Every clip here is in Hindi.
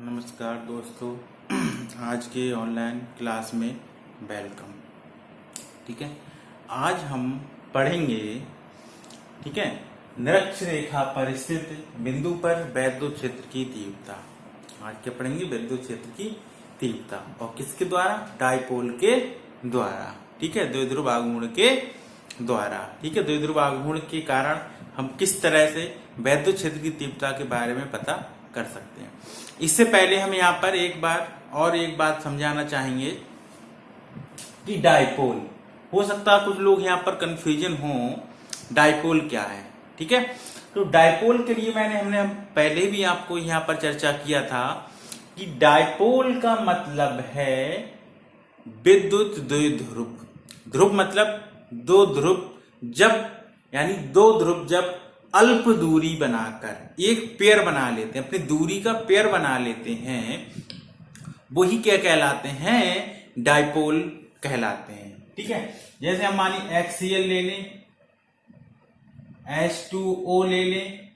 नमस्कार दोस्तों, आज के ऑनलाइन क्लास में वेलकम। ठीक है, आज हम पढ़ेंगे, ठीक है, निरक्ष रेखा पर स्थित बिंदु पर वैद्युत क्षेत्र की तीव्रता। आज क्या पढ़ेंगे? वैद्युत क्षेत्र की तीव्रता, और किसके द्वारा? डायपोल के द्वारा। ठीक है, द्विध्रुव आघूर्ण के द्वारा। ठीक है, द्विध्रुव आघूर्ण के कारण हम किस तरह से वैद्युत क्षेत्र की तीव्रता के बारे में पता कर सकते हैं। इससे पहले हम यहाँ पर एक बात समझाना चाहेंगे कि डायपोल, हो सकता है कुछ लोग यहाँ पर कंफ्यूजन हो, डायपोल क्या है। ठीक है, तो डायपोल के लिए हमने पहले भी आपको यहाँ पर चर्चा किया था कि डायपोल का मतलब है विद्युत द्विध्रुव। ध्रुव मतलब दो ध्रुव, दो ध्रुव जब अल्प दूरी बनाकर एक पेयर बना लेते हैं, अपनी दूरी का पेयर बना लेते हैं, वही क्या कहलाते हैं? डायपोल कहलाते हैं। ठीक है, जैसे हम मानी HCl ले लें, H2O ले लें।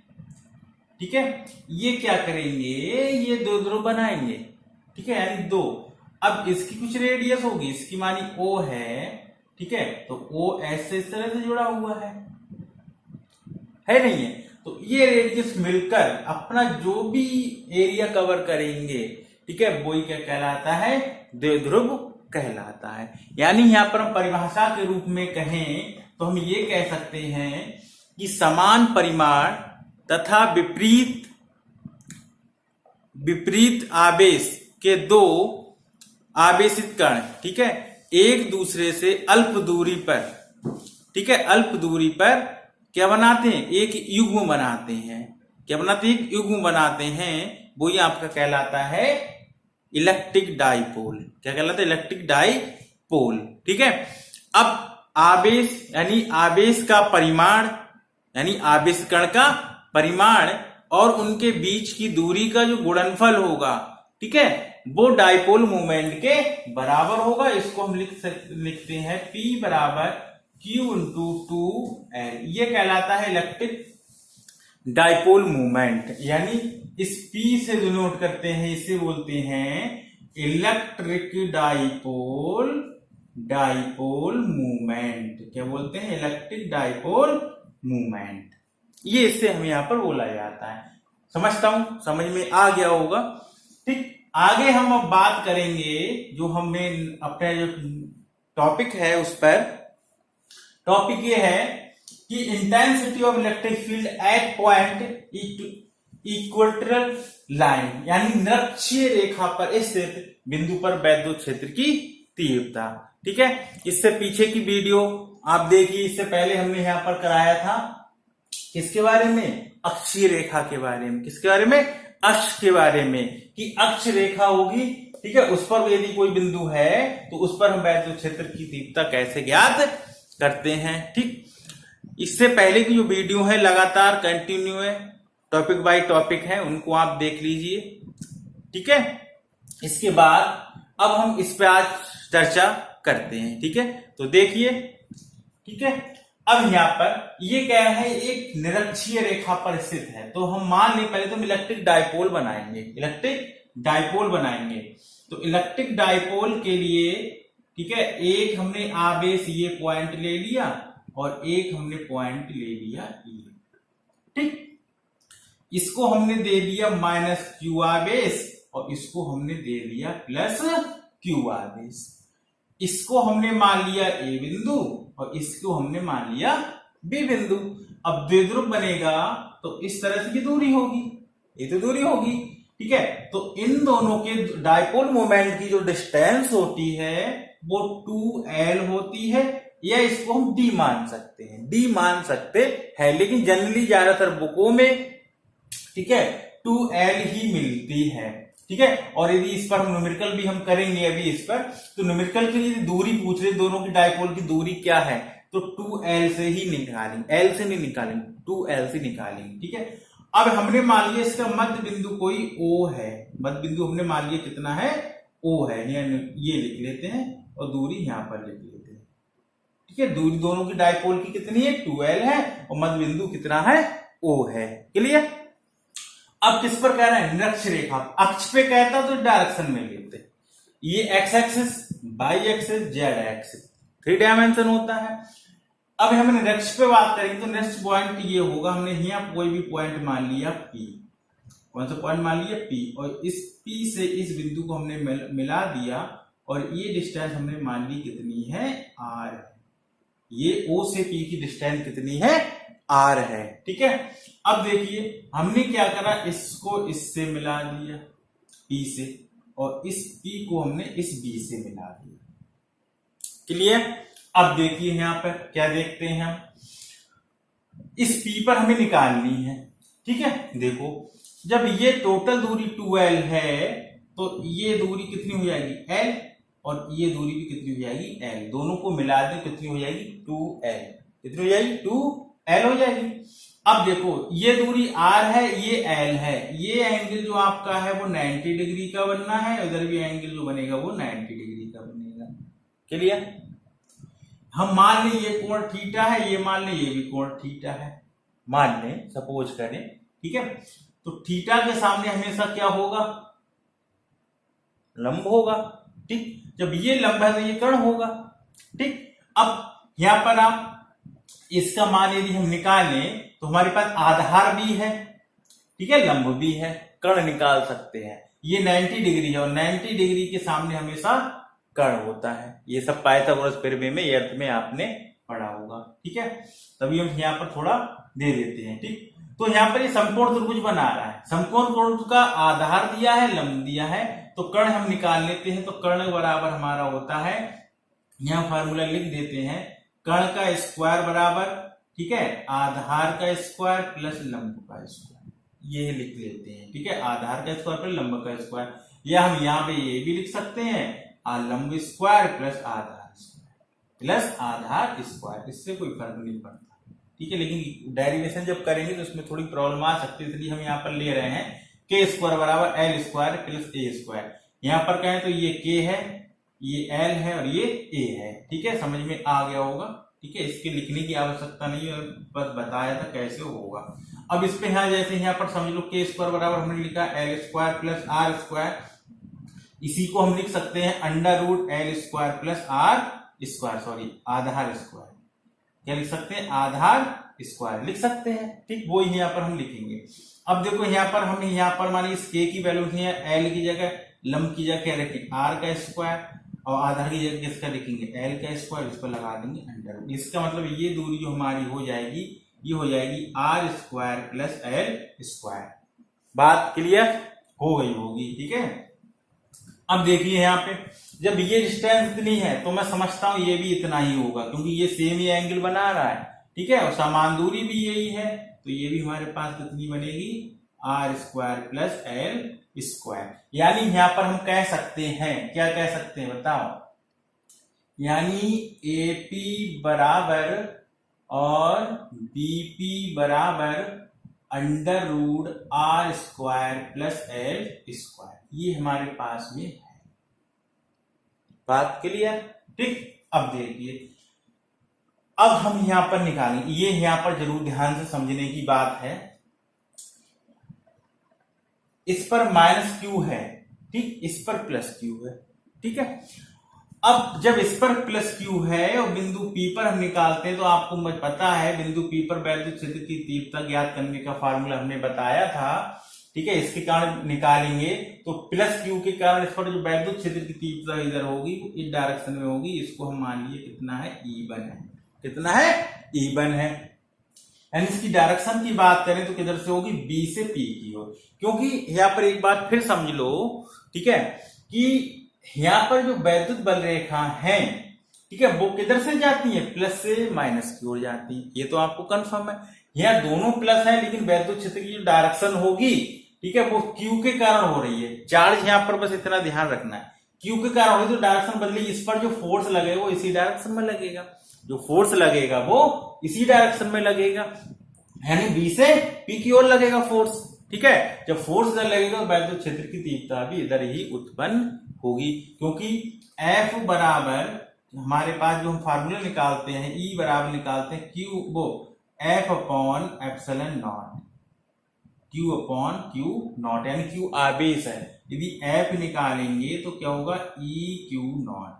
ठीक है, ये क्या करेंगे? ये दो ध्रुव बनाएंगे। ठीक है, यानी दो। अब इसकी कुछ रेडियस होगी, इसकी मानी O है। ठीक है, तो O ऐसे इस तरह से जुड़ा हुआ है नहीं है? तो ये रेडियस मिलकर अपना जो भी एरिया कवर करेंगे, ठीक है, वो ही क्या कहलाता है? द्विध्रुव कहलाता है। यानी यहां पर हम परिभाषा के रूप में कहें तो हम ये कह सकते हैं कि समान परिमाण तथा विपरीत आवेश के दो आवेशित कण, ठीक है, एक दूसरे से अल्प दूरी पर, ठीक है, अल्प दूरी पर क्या बनाते हैं? एक युग्म बनाते हैं। क्या बनाते हैं? एक युग्म बनाते हैं। वो ही आपका कहलाता है इलेक्ट्रिक डाइपोल। क्या कहलाता है? Electric dipole. ठीक है, अब आवेश यानी आवेश का परिमाण, यानी आवेश कण का परिमाण और उनके बीच की दूरी का जो गुणनफल होगा, ठीक है, वो डाइपोल मोमेंट के बराबर होगा। इसको हम लिखते हैं P बराबर Q इंटू 2L। ये कहलाता है इलेक्ट्रिक डाइपोल मोमेंट। यानी इस P से डिनोट करते हैं, इसे बोलते हैं इलेक्ट्रिक डाइपोल मूवमेंट। क्या बोलते हैं? Electric dipole movement. ये इससे हमें यहां पर बोला जाता है। समझता हूं, समझ में आ गया होगा। ठीक, आगे हम अब बात करेंगे जो हमें अपने जो टॉपिक है उस पर। टॉपिक ये है कि intensity of electric field at point equatorial line, यानी निरक्षीय रेखा पर स्थित बिंदु पर वैद्युत क्षेत्र की तीव्रता। ठीक है, इससे पीछे की वीडियो आप देखिए, इससे पहले हमने यहां पर कराया था किसके बारे में? अक्षीय रेखा के बारे में। किसके बारे में? अक्ष के बारे में, कि अक्ष रेखा होगी, ठीक है, उस पर यदि कोई बिंदु है तो उस पर हम वैद्युत क्षेत्र की तीव्रता कैसे ज्ञात करते हैं। ठीक, इससे पहले की जो वीडियो है लगातार कंटिन्यू है, टॉपिक बाय टॉपिक है, उनको आप देख लीजिए। ठीक है, इसके बाद अब हम इस पे आज चर्चा करते हैं। ठीक है, तो देखिए। ठीक है, अब यहां पर ये क्या है? एक निरक्षीय रेखा पर स्थित है, तो हम मान लें पहले तो हम इलेक्ट्रिक डाइपोल बनाएंगे। तो इलेक्ट्रिक डाइपोल के लिए, ठीक है, एक हमने आवेश ये पॉइंट ले लिया और एक हमने पॉइंट ले लिया ये। ठीक, इसको हमने दे दिया -Q आवेश और इसको हमने दे दिया +Q आवेश। इसको हमने मान लिया A बिंदु और इसको हमने मान लिया B बिंदु। अब द्विध्रुव बनेगा तो इस तरह से ये दूरी होगी, ये तो दूरी होगी। ठीक है, तो इन दोनों के डाइपोल मोमेंट की जो डिस्टेंस होती है वो 2L होती है, या इसको हम D मान सकते हैं, लेकिन जनरली ज्यादातर बुकों में, ठीक है, 2L ही मिलती है। ठीक है, और यदि इस पर हम न्यूमेरिकल भी हम करेंगे अभी इस पर, तो न्यूमेरिकल के लिए दूरी पूछ रहे दोनों की डाइपोल की दूरी क्या है, तो 2L से ही निकालेंगे, L से नहीं निकालेंगे, 2L से निकालेंगे। ठीक है, अब हमने मान लिया इसका मध्य बिंदु कोई O है। मध्य बिंदु हमने मान लिया कितना है? O है, ये लिख लेते हैं और दूरी यहां पर लिख लेते हैं। ठीक है, दूरी दोनों की डाइपोल की कितनी है? 2L है, और मध्य बिंदु कितना है? O है। क्लियर? अब किस पर कह रहे हैं, निरक्ष रेखा, अक्ष पे कहता तो डायरेक्शन में लेते, ये X axis, Y axis, Z axis, 3 dimension होता है। अब हम निरक्ष पे बात करेंगे तो निरक्ष पॉइंट ये होगा, हमने यहाँ कोई भी पॉइंट मान लिया P, कौन सा पॉइंट मान लिया P, और इस P से इस बिंदु को हमने मिला दिया, और ये डिस्टेंस हमने मान ली कितनी है, R, ये O से P की डिस्टेंस कितनी है, R है, ठीक है। अब देखिए हमने क्या करा, इसको इससे मिला दिया P से, और इस P को हमने इस B से मिला दिया, क्लियर। अब देखिए यहाँ पर क्या देखते हैं हम, इस P पर हमें निकालनी है, ठीक है। देखो जब ये टोटल दूरी 2L है तो ये दूरी कितनी हो जाएगी, L, और ये दूरी भी कितनी हो जाएगी, L, दोनों को मिला दें कितनी हो जाएगी, 2L, कितनी हो जाएगी, 2L हो जाएगी। अब देखो ये दूरी R है, ये L है, ये एंगल जो आपका है वो 90 डिग्री का बनना है, उधर भी एंगल जो बनेगा वो 90 डिग्री का बनेगा, क्लियर। हम मान लें ये कोण थीटा है, ये मान लें ये भी कोण थीटा है, मान लें, सपोज करें, ठीक है। तो थीटा के सामने हमेशा क्या होगा, लंब होगा, ठीक। जब ये लंब है तो ये कर्ण होगा, ठीक। अब यहां पर आप इसका मान यदि हम निकालें तो हमारे पास आधार भी है, ठीक है, लंब भी है, कर्ण निकाल सकते हैं। ये 90 डिग्री है और 90 डिग्री के सामने हमेशा कर्ण होता है, ये सब पाइथागोरस थ्योरम में अर्थ में आपने पढ़ा होगा, ठीक है। तभी हम यहाँ पर थोड़ा दे देते हैं, ठीक। तो यहाँ पर ये समकोण त्रिभुज बना रहा है, समकोण त्रिभुज का आधार दिया है, लंब दिया है, तो कर्ण हम निकाल लेते हैं। तो कर्ण बराबर हमारा होता है, यहाँ फार्मूला लिख देते हैं, कर्ण का स्क्वायर बराबर, ठीक है, आधार का स्क्वायर प्लस लंब का स्क्वायर, ये लिख लेते हैं, ठीक है, आधार का स्क्वायर प्लस लंब का स्क्वायर, या हम यहाँ पे ये भी लिख सकते हैं, लंब स्क्वायर प्लस आधार स्क्वायर प्लस आधार स्क्वायर, इससे कोई फर्क नहीं पड़ता, ठीक है। लेकिन डेरिवेशन जब करेंगे तो उसमें थोड़ी प्रॉब्लम आ सकती है, इसलिए हम यहाँ पर ले रहे हैं के स्क्वायर बराबर एल स्क्वायर प्लस ए स्क्वायर। यहाँ पर कहें तो ये के है, ये एल है और ये ए है, ठीक है, समझ में आ गया होगा, ठीक है। इसके लिखने की आवश्यकता नहीं है, बस बताया था कैसे होगा। अब इस पे यहाँ जैसे यहाँ पर समझ लो के स्क्वायर बराबर हमने लिखा L square plus R square, इसी को हम लिख सकते हैं under root L square plus R square, sorry आधार स्क्वायर, क्या लिख सकते हैं, आधार स्क्वायर लिख सकते हैं, ठीक, वो यहाँ पर हम लिखेंगे। अब देखो यहाँ पर हमने यहाँ पर मानी इस के की वैल्यू है, एल की जगह लंब की जगह क्या रखेंगे, आर का स्क्वायर, और आधार की जगह किसका लिखेंगे, एल का स्क्वायर, इस पर लगा देंगे अंडर रूट। इसका मतलब ये दूरी जो हमारी हो जाएगी, ये हो जाएगी R square plus L square. बात क्लियर हो गई होगी, ठीक है। अब देखिए यहाँ पे जब ये डिस्टेंस इतनी है तो मैं समझता हूं ये भी इतना ही होगा, क्योंकि ये सेम ही एंगल बना रहा है, ठीक है, और समान दूरी भी यही है, तो ये भी हमारे पास कितनी बनेगी, R square plus L square. यानी यहां पर हम कह सकते हैं, क्या कह सकते हैं बताओ, यानी एपी बराबर और बीपी बराबर under root R square plus L square, ये हमारे पास में है। बात क्लियर, ठीक। अब देखिए अब हम यहां पर निकालेंगे, ये यहां पर जरूर ध्यान से समझने की बात है, इस पर माइनस क्यू है, ठीक, इस पर प्लस क्यू है, ठीक है। अब जब इस पर प्लस क्यू है और बिंदु P पर हम निकालते हैं तो आपको पता है बिंदु P पर वैद्युत क्षेत्र की तीव्रता ज्ञात करने का फार्मूला हमने बताया था, ठीक है। इसके कारण निकालेंगे तो प्लस क्यू के कारण इस पर जो वैद्युत क्षेत्र की तीव्रता इधर होगी इस डायरेक्शन में होगी, इसको हम मान लिए कितना है, E1 है, कितना है, E1 है। यानी इसकी डायरेक्शन की बात करें तो किधर से होगी, B से P की हो, क्योंकि यहाँ पर एक बात फिर समझ लो, ठीक है, कि यहाँ पर जो वैद्युत बल रेखा है, ठीक है, वो किधर से जाती है, प्लस से माइनस की ओर जाती है, ये तो आपको कंफर्म है। यहाँ दोनों प्लस है लेकिन वैद्युत क्षेत्र की जो डायरेक्शन होगी, ठीक है, वो क्यू के कारण हो रही है, चार्ज यहाँ पर बस इतना ध्यान रखना है, क्यू के कारण हो रही तो डायरेक्शन बदलेगी, इस पर जो फोर्स लगेगा वो इसी डायरेक्शन में लगेगा, जो फोर्स लगेगा वो इसी डायरेक्शन में लगेगा, यानी बी से पी की ओर लगेगा फोर्स, ठीक है। जब फोर्स इधर लगेगा तो वैद्युत क्षेत्र की तीव्रता भी इधर ही उत्पन्न होगी, क्योंकि F बराबर हमारे पास जो हम फार्मूला निकालते हैं, E बराबर निकालते हैं क्यू वो F upon epsilon not, Q upon Q not, यानी क्यू आवेश है, यदि एफ निकालेंगे तो क्या होगा ई क्यू नॉट,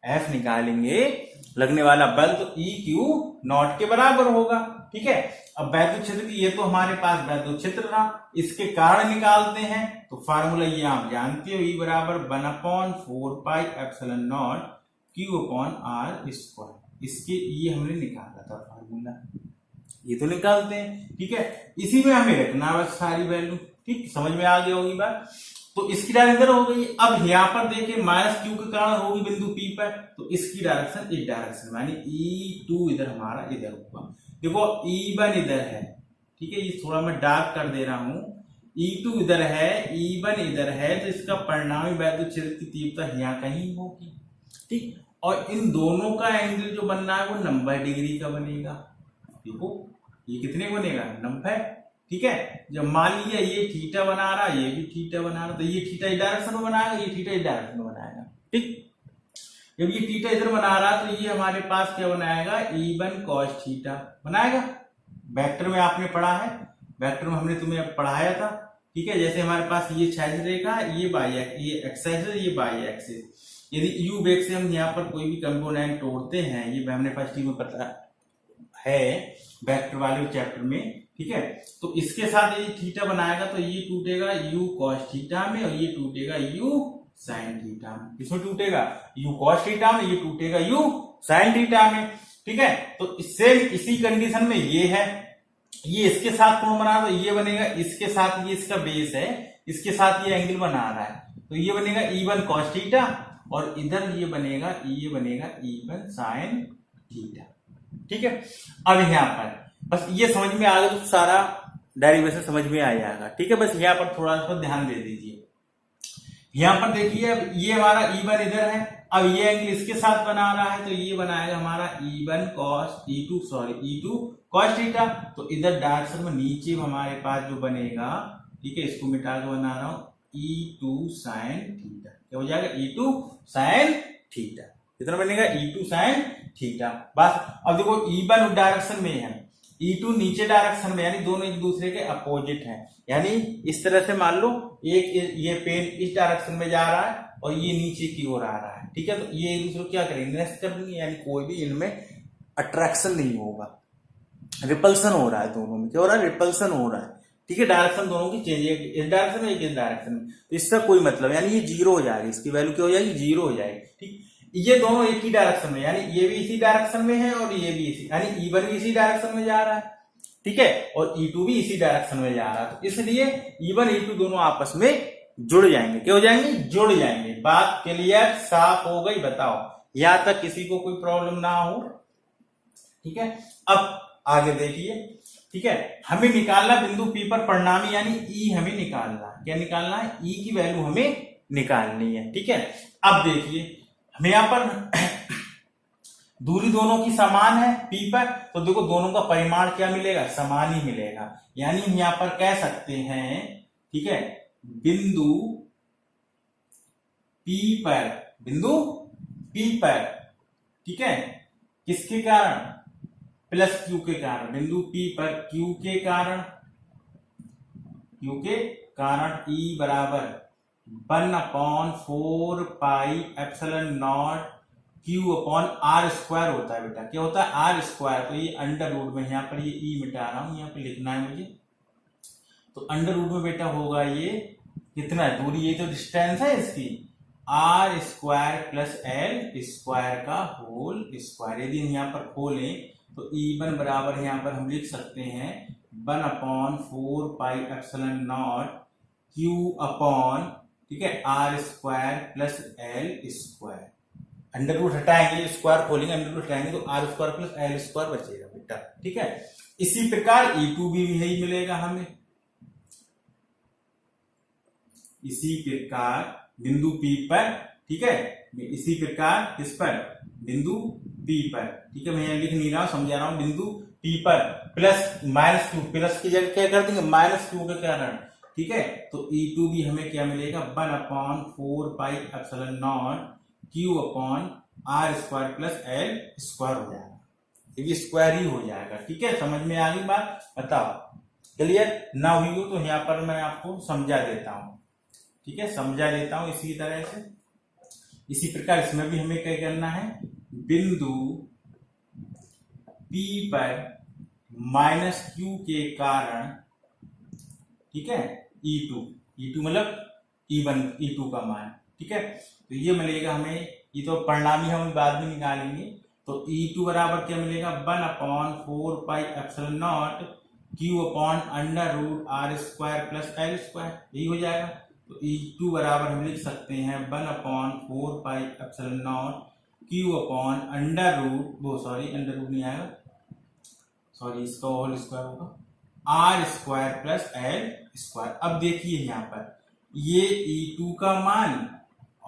एफ निकालेंगे लगने वाला बल तो ई क्यू नॉट के बराबर होगा। ठीक है, अब वैद्युत क्षेत्र की, ये तो हमारे पास वैद्युत क्षेत्र रहा, इसके कारण निकालते हैं तो फार्मूला ये आप जानते हो, ई बराबर 1/4πε0 क्यू अपॉन आर स्क्वायर, इसके ये हमने निकाला था फार्मूला, ये तो निकालते हैं। ठीक है, इसी में हमें रखना बस सारी वैल्यू। ठीक, समझ में आ गई होगी बात। तो इसकी डायरेक्शन हो गई। अब यहाँ पर देखिए माइनस क्यू के कारण होगी बिंदु पी पर, तो इसकी डायरेक्शन इस डायरेक्शन यानी E2 इधर हमारा इधर होगा। देखो E1 इधर है, ठीक है, ये थोड़ा मैं डार्क कर दे रहा हूं, E2 इधर है, E1 इधर है, तो इसका परिणामी वैद्युत क्षेत्र की तीव्रता यहाँ कहीं होगी। ठीक, और इन दोनों का एंगल जो बनना है वो 90 डिग्री का बनेगा। देखो ये कितने का बनेगा 90। ठीक है, जब मान लिया ये थीटा बना रहा, ये भी थीटा बना रहा, तो ये थीटा इस डायरेक्शन में बनाएगा, ये थीटा इस डायरेक्शन में बनाएगा। ठीक, जब ये थीटा इधर बना रहा तो ये हमारे पास क्या बनाएगा E1 cos थीटा बनाएगा। वेक्टर में आपने पढ़ा है, वेक्टर में हमने तुम्हें पढ़ाया था। ठीक है, जैसे हमारे पास ये क्षैतिज रेखा, ये बाई ये एक्स एक्सिस, ये बाई एक्सिस, यदि यू वेग से हम यहाँ पर कोई भी कंपोनेंट तोड़ते हैं, ये हमने फर्स्ट में पता है वेक्टर वाले चैप्टर में। ठीक है, तो इसके साथ ये थीटा बनाएगा तो ये टूटेगा यू कॉस थीटा में, और ये टूटेगा यू साइन थीटा में। किसमें टूटेगा यू कॉस थीटा में, ये टूटेगा यू साइन थीटा में। ठीक है, तो इससे इसी कंडीशन में ये है, ये इसके साथ कोण बना रहा है, तो ये बनेगा इसके साथ, ये इसका बेस है, इसके साथ ये एंगल बना रहा है, तो ये बनेगा E1 cos थीटा, और इधर ये बनेगा E1 sin थीटा। ठीक है, अब यहाँ पर बस ये समझ में आ गया तो सारा डेरिवेशन समझ में आ जाएगा। ठीक है, बस यहाँ पर थोड़ा सा ध्यान दे दीजिए। यहाँ पर देखिए अब ये हमारा E1 इधर है, अब ये एंगल इसके साथ बना रहा है, तो ये बनाएगा हमारा E2 cos थीटा, तो इधर डायरेक्शन में नीचे हमारे पास जो बनेगा, ठीक है, इसको मिटा के बना रहा हूं E2 sin थीटा। क्या हो जाएगा E2 sin थीटा, कितना बनेगा E2 sin थीटा। बस अब देखो E1 डायरेक्शन में है, E2 नीचे डायरेक्शन में, यानी दोनों एक दूसरे के अपोजिट हैं। यानी इस तरह से मान लो एक ये पेन इस डायरेक्शन में जा रहा है और ये नीचे की ओर आ रहा है। ठीक है, तो ये एक दूसरे को क्या करेंगे नेक्स्ट कर देंगे, यानी कोई भी इनमें अट्रैक्शन नहीं होगा, रिपल्सन हो रहा है दोनों में। क्या हो रहा है रिपल्सन हो रहा है। ठीक है, डायरेक्शन दोनों की चेंज है, इस डायरेक्शन में एक इस डायरेक्शन में, तो इसका कोई मतलब, यानी ये जीरो हो जाएगी, इसकी वैल्यू क्या हो जाएगी जीरो हो जाएगी। ठीक, ये दोनों एक ही डायरेक्शन में, यानी ये भी इसी डायरेक्शन में है और ये भी इसी, यानी E1 भी इसी डायरेक्शन में जा रहा है। ठीक है, और E2 भी इसी डायरेक्शन में जा रहा है, तो इसलिए E1 E2 दोनों आपस में जुड़ जाएंगे। क्या हो जाएंगे जुड़ जाएंगे। बात क्लियर साफ हो गई, बताओ यहां तक किसी को कोई प्रॉब्लम ना हो। ठीक है, अब आगे देखिए। ठीक है, हमें निकालना बिंदु P पर परिणामी यानी E हमें निकालना, क्या निकालना है E की वैल्यू हमें निकालनी है। ठीक है, अब देखिए हमें यहाँ पर दूरी दोनों की समान है P पर, तो देखो दोनों का परिमाण क्या मिलेगा समान ही मिलेगा, यानी हम यहाँ पर कह सकते हैं, ठीक है, बिंदु P पर, ठीक है, किसके कारण प्लस Q के कारण, बिंदु P पर Q के कारण E बराबर 1/4πε0 Q अपॉन R स्क्वायर होता है। बेटा क्या होता है R स्क्वायर, तो ये अंडर रूट में, यहाँ पर ये E मिटा रहा हूं, यहाँ पे लिखना है मुझे, तो अंडर रूट में बेटा होगा ये कितना है दूरी, ये जो डिस्टेंस है इसकी R square plus L square का होल स्क्वायर। यदि हम यहाँ पर खोलें तो E1 बराबर यहाँ पर हम लिख सकते हैं 1/4πε0 Q अपॉन, ठीक है, R square plus L square. Under root हटाएंगे, स्क्वायर खोलेंगे, अंडर रूट हटाएंगे तो R square plus L square बचेगा बेटा। ठीक है, इसी प्रकार E2 भी यही मिलेगा हमें। इसी प्रकार बिंदु P पर, ठीक है, इसी प्रकार किस पर बिंदु P पर, ठीक है, मैं यहाँ लिख नहीं रहा हूं, समझा रहा हूं, बिंदु P पर प्लस माइनस Q, प्लस की जगह क्या कर देंगे माइनस Q के कारण। ठीक है, तो E2 भी हमें क्या मिलेगा 1/4πε0 Q upon R square plus L square हो जाएगा, ये भी स्क्वायर ही हो जाएगा। ठीक है, समझ में आ गई बात, बताओ क्लियर ना हुई हो तो यहाँ पर मैं आपको समझा देता हूँ, ठीक है, समझा देता हूँ इसी तरह से। इसी प्रकार इसमें भी हमें क्या करना है, बिंदु P पर -q के कारण, ठीक है, E2 मतलब E2 का मान, ठीक है, तो ये मिलेगा हमें, ये तो परिणामी हम बाद में निकालेंगे। तो E2 बराबर क्या मिलेगा, 1/4πε0 Q/√R² + L², यही हो जाएगा। तो E2 बराबर हम लिख सकते हैं 1/4πε0 Q/√, अंडर रूट नहीं आएगा, सॉरी, इसका होल स्क्वायर होगा, R² + L²। अब देखिए यहाँ पर ये E2 का मान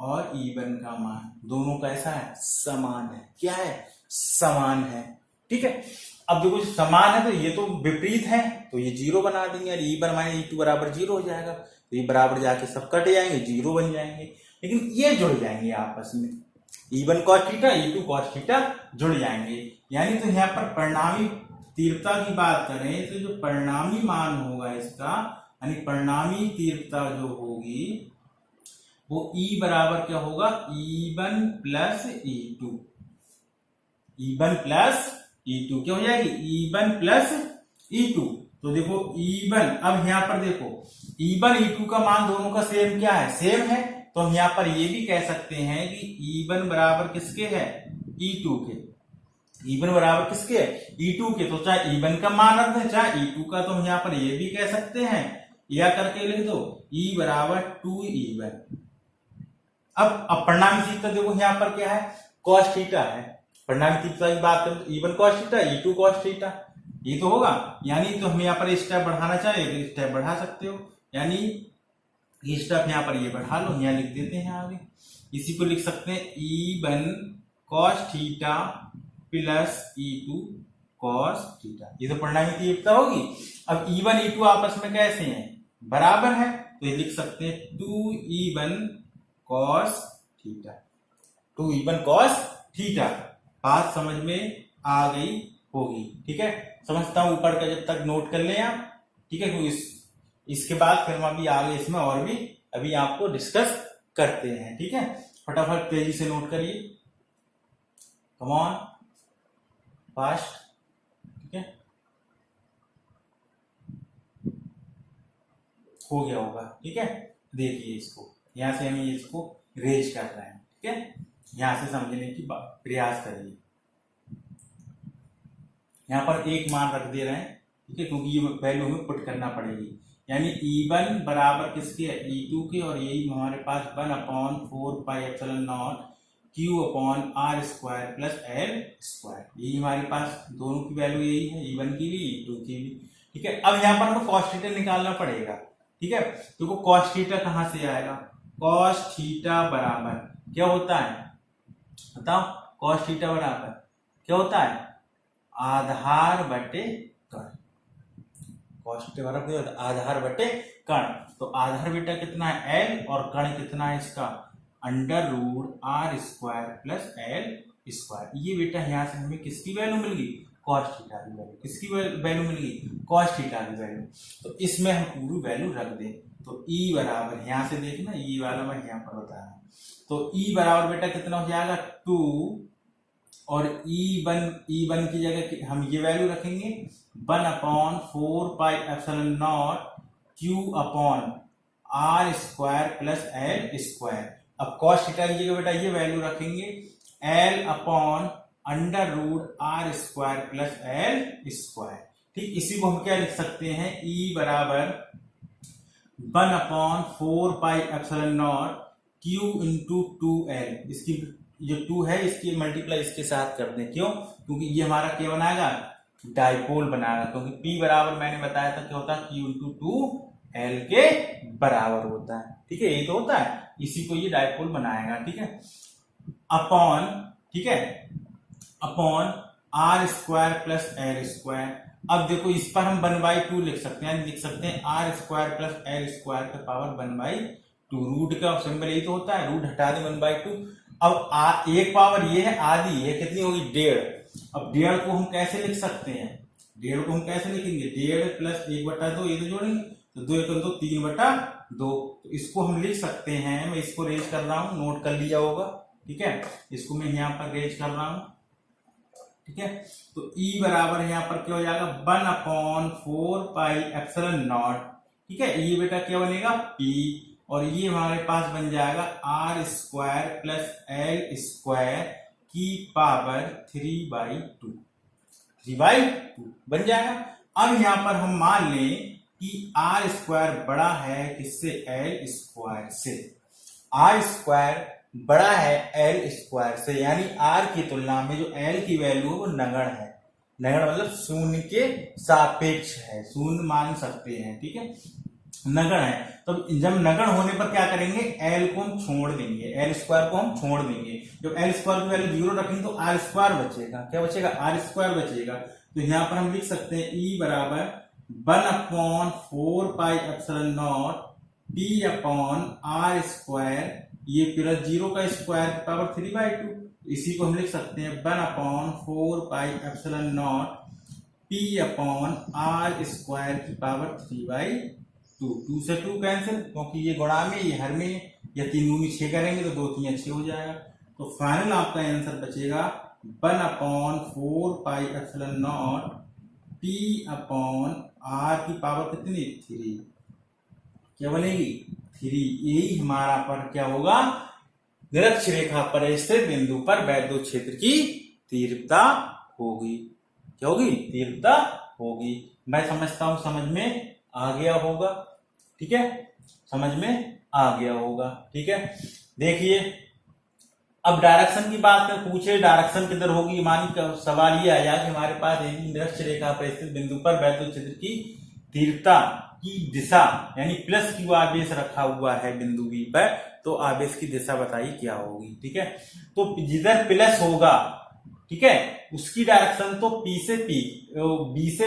और E1 का मान दोनों कैसा है, समान है। क्या है, समान है, ठीक है। अब देखो समान है तो ये तो विपरीत है, तो ये 0 बना देंगे, और E1 - E2 बराबर 0 हो जाएगा, तो ये बराबर जाके सब कट जाएंगे, 0 बन जाएंगे। लेकिन ये जुड़ जाएंगे आपस में, E1 cos θ, E2 cos θ जुड़ जाएंगे। यानी तो यहाँ पर परिणामी तीव्रता की बात करें तो जो परिणामी मान होगा इसका, यानी परिणामी तीव्रता जो होगी वो E बराबर क्या होगा, E1 + E2, E1 + E2 क्या हो जाएगी, E1 + E2। तो देखो E1, अब यहाँ पर देखो E1 E2 का मान दोनों का सेम क्या है, सेम है, तो हम यहाँ पर ये भी कह सकते हैं कि E1 बराबर किसके है, E2 के। E1 बराबर किसके है, E2 के। तो चाहे E1 का मान रख दें चाहे E2 का, तो हम यहाँ पर ये भी कह सकते हैं, या करके लिख दो E बराबर 2E1। अब परिणामी तीव्रता देखो यहाँ पर क्या है, cos θ है। परिणामी तीव्रता की बात करें तो E1 cos θ, E2 cos θ, ये तो होगा। यानी तो हम यहाँ पर स्टेप बढ़ाना चाहे तो स्टेप बढ़ा सकते हो, यानी ये स्टेप यहाँ पर ये बढ़ा लो, यहाँ लिख देते हैं आगे। इसी को लिख सकते हैं E1 cos θ + E2 cos θ, ये तो परिणामी तीव्रता होगी। अब E1 E2 आपस में कैसे हैं, बराबर है, तो ये लिख सकते हैं 2E1 cos θ, 2E1 cos θ। बात समझ में आ गई होगी, ठीक है, समझता हूं ऊपर का जब तक नोट कर लें आप, ठीक है, क्योंकि इसके बाद फिर हम अभी आगे इसमें और भी अभी आपको डिस्कस करते हैं, ठीक है। फटाफट तेजी से नोट करिए, कम ऑन, फास्ट, ठीक है, हो गया होगा, ठीक है। देखिए इसको यहां से हम इसको रेज कर रहे हैं, ठीक है, यहां से समझने की प्रयास करिए। यहां पर एक मान रख दे रहे हैं, ठीक है, क्योंकि ये वैल्यू हमें पुट करना पड़ेगी। यानी E1 बराबर किसके है, E2 के, और यही हमारे पास 1/4πε0 Q/R² + L², यही हमारे पास दोनों की वैल्यू यही है, E1 की भी E2 की भी, ठीक है। अब यहाँ पर हमें cos θ निकालना पड़ेगा, ठीक है। तो cos θ कहां से आएगा, cos θ बराबर क्या होता है, बताओ, cos θ बराबर क्या होता है, आधार बटे कण। cos θ बराबर क्या होता है, आधार बटे कण। तो आधार बेटा कितना है, L, और कण कितना है इसका, √R² + L²। ये बेटा यहाँ से हमें किसकी वैल्यू मिल गई, cos θ की वैल्यू। किसकी वैल्यू मिल गई, cos θ की वैल्यू। तो इसमें हम पूरी वैल्यू रख दें, तो E बराबर, यहाँ से देखना E वाला मैं यहाँ पर बता रहा हूं, तो E बराबर बेटा कितना हो जाएगा, 2, और E1 की जगह हम ये वैल्यू रखेंगे 1/4πε0 Q/R² + L²। अब cos θ की जगह बेटा ये वैल्यू रखेंगे L/√R² + L²। ठीक, इसी को हम क्या लिख सकते हैं, E बराबर 1/4πε0 Q × 2L। इसकी जो 2 है इसकी मल्टीप्लाई इसके साथ कर दें, क्यों, क्योंकि ये हमारा क्या बनाएगा, डाइपोल बनाएगा, क्योंकि P बराबर मैंने बताया था क्या होता है, Q × 2L के बराबर होता है, ठीक है, ये तो होता है, इसी को ये डाइपोल बनाएगा, ठीक है, अपॉन, ठीक है, अपॉन R² + L²। अब देखो इस पर हम 1/2 लिख सकते हैं, लिख सकते हैं R² + L² के पावर 1/2। रूट का सिंबल यही तो होता है, रूट हटा दें 1/2। अब एक पावर ये है, आधी है, कितनी होगी, 1.5। अब 1.5 को हम कैसे लिख सकते हैं, 1.5 को हम कैसे लिखेंगे, 1.5 प्लस 1/2, ये तो जोड़ेंगे तो 2 1 2 3/2। तो इसको हम लिख सकते हैं, मैं इसको रेज कर रहा हूं, नोट कर लिया होगा, ठीक है। इसको मैं यहाँ पर रेज कर रहा हूं, ठीक है। तो E बराबर यहाँ पर क्या हो जाएगा 1/4πε0, ठीक है। ये बेटा क्या बनेगा P, और ये हमारे पास बन जाएगा r² प्लस l² की पावर 3/2 बन जाएगा। अब यहां पर हम मान लें कि r² बड़ा है किससे, l² से, r² बड़ा है l² से, यानी r की तुलना में जो l की वैल्यू है वो नगण्य है। नगण्य मतलब शून्य के सापेक्ष है, शून्य मान सकते हैं, ठीक है, नगण्य है। तो जब नगण्य होने पर क्या करेंगे, l को हम छोड़ देंगे, l² को हम छोड़ देंगे। जब l² की वैल्यू 0 रखेंगे तो r² बचेगा, क्या बचेगा, r² बचेगा। तो यहाँ पर हम लिख सकते हैं E बराबर 1/4πε0 P/r², ये प्लस 0 का स्क्वायर की पावर 3/2, इसी को हम लिख सकते हैं 1/4πε0 P/r² की पावर 3/2। 2 से 2 कैंसिल, क्योंकि ये गुणा में ये हर में, या 3 दूनी 6 करेंगे तो 2 3 6 हो जाएगा। तो फाइनल आपका आंसर बचेगा 1/4πε0 P/r की पावर कितनी, 3, क्या बनेगी 3। यही हमारा पर क्या होगा, निरक्ष रेखा पर स्थित बिंदु पर वैद्युत क्षेत्र की तीव्रता होगी, क्या होगी, तीव्रता होगी। मैं समझता हूं समझ में आ गया होगा, ठीक है, समझ में आ गया होगा, ठीक है। देखिए अब डायरेक्शन की बात में पूछे, डायरेक्शन किधर होगी, मानी सवाल ये आया कि हमारे पास निरक्ष रेखा पर स्थित बिंदु पर वैद्युत क्षेत्र की तीव्रता की दिशा, यानी प्लस क्यू आवेश रखा हुआ है बिंदु बी पर, तो आवेश की दिशा बताइए क्या होगी, ठीक है। तो जिधर प्लस होगा, ठीक है, उसकी डायरेक्शन तो बी से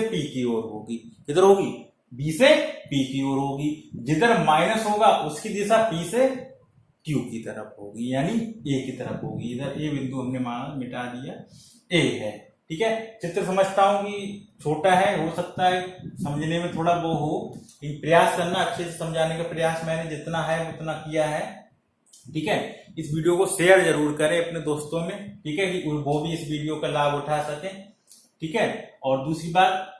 पी की ओर होगी, किधर होगी, बी से पी की ओर होगी। जिधर माइनस होगा उसकी दिशा पी से क्यू की तरफ होगी, यानी ए की तरफ होगी। इधर ए बिंदु हमने मिटा दिया, ए है, ठीक है। चित्र समझता हूं कि छोटा है, हो सकता है समझने में थोड़ा वो हो, लेकिन प्रयास करना, अच्छे से समझाने का प्रयास मैंने जितना है उतना किया है, ठीक है। इस वीडियो को शेयर जरूर करें अपने दोस्तों में, ठीक है, कि वो भी इस वीडियो का लाभ उठा सके, ठीक है। और दूसरी बात,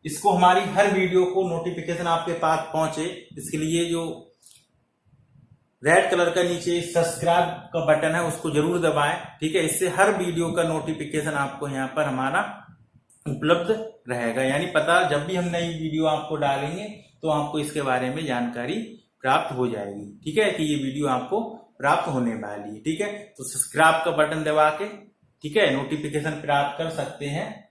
इसको हमारी हर वीडियो को नोटिफिकेशन आपके पास पहुंचे, इसके लिए जो रेड कलर का नीचे सब्सक्राइब का बटन है उसको जरूर दबाएं, ठीक है। इससे हर वीडियो का नोटिफिकेशन आपको यहाँ पर हमारा उपलब्ध रहेगा, यानी पता जब भी हम नई वीडियो आपको डालेंगे तो आपको इसके बारे में जानकारी प्राप्त हो जाएगी, ठीक है, कि ये वीडियो आपको प्राप्त होने वाली है, ठीक है। तो सब्सक्राइब का बटन दबा के, ठीक है, नोटिफिकेशन प्राप्त कर सकते हैं,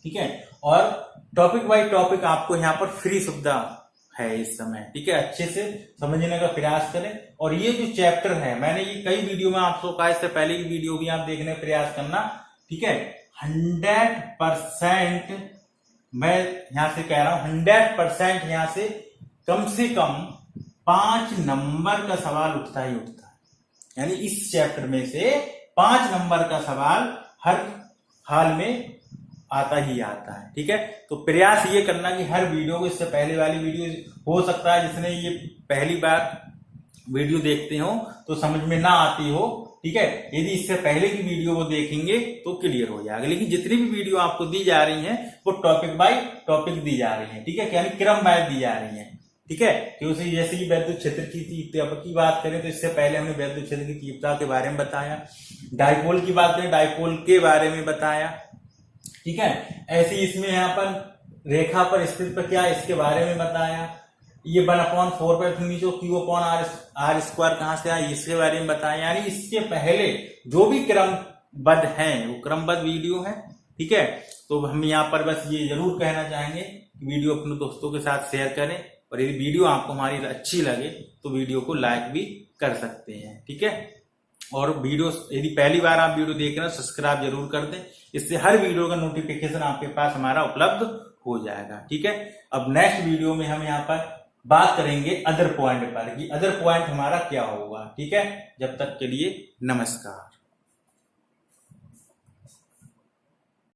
ठीक है। और टॉपिक बाय टॉपिक आपको यहाँ पर फ्री सुविधा है इस समय, ठीक है। अच्छे से समझने का प्रयास करें। और ये जो चैप्टर है, मैंने ये कई वीडियो में आपको कहा, इससे पहले की वीडियो भी आप देखने का प्रयास करना, ठीक है। 100% मैं यहां से कह रहा हूं, 100% यहां से कम 5 नंबर का सवाल उठता ही उठता है, यानी इस चैप्टर में से 5 नंबर का सवाल हर हाल में आता ही आता है, ठीक है। तो प्रयास ये करना कि हर वीडियो को, इससे पहले वाली वीडियो हो सकता है जिसने ये पहली बार वीडियो देखते हो तो समझ में ना आती हो, ठीक है। यदि इससे पहले की वीडियो वो देखेंगे तो क्लियर हो जाएगा। लेकिन जितनी भी वीडियो आपको दी जा रही है वो टॉपिक बाय टॉपिक दी जा रही है, ठीक है, यानी क्रम बाय दी जा रही है, ठीक है। क्योंकि जैसे कि वैद्युत क्षेत्र की बात करें तो इससे पहले हमने वैद्युत क्षेत्र की तीव्रता के बारे में बताया, डाइपोल की बात करें डाइपोल के बारे में बताया, ठीक है। ऐसे इसमें यहाँ पर रेखा पर स्थित पर क्या, इसके बारे में बताया। ये 1/4 जो Q/r² कहां से आया, इसके बारे में बताया। यानी इसके पहले जो भी क्रमबद्ध हैं वो क्रमबद्ध वीडियो है, ठीक है। तो हम यहाँ पर बस ये जरूर कहना चाहेंगे कि वीडियो अपने दोस्तों के साथ शेयर करें, और यदि वीडियो आपको हमारी अच्छी लगे तो वीडियो को लाइक भी कर सकते हैं, ठीक है। और वीडियो यदि पहली बार आप वीडियो देख रहे हैं सब्सक्राइब जरूर कर दें, इससे हर वीडियो का नोटिफिकेशन आपके पास हमारा उपलब्ध हो जाएगा, ठीक है। अब नेक्स्ट वीडियो में हम यहाँ पर बात करेंगे अदर पॉइंट पर, कि अदर पॉइंट हमारा क्या होगा, ठीक है। जब तक के लिए नमस्कार।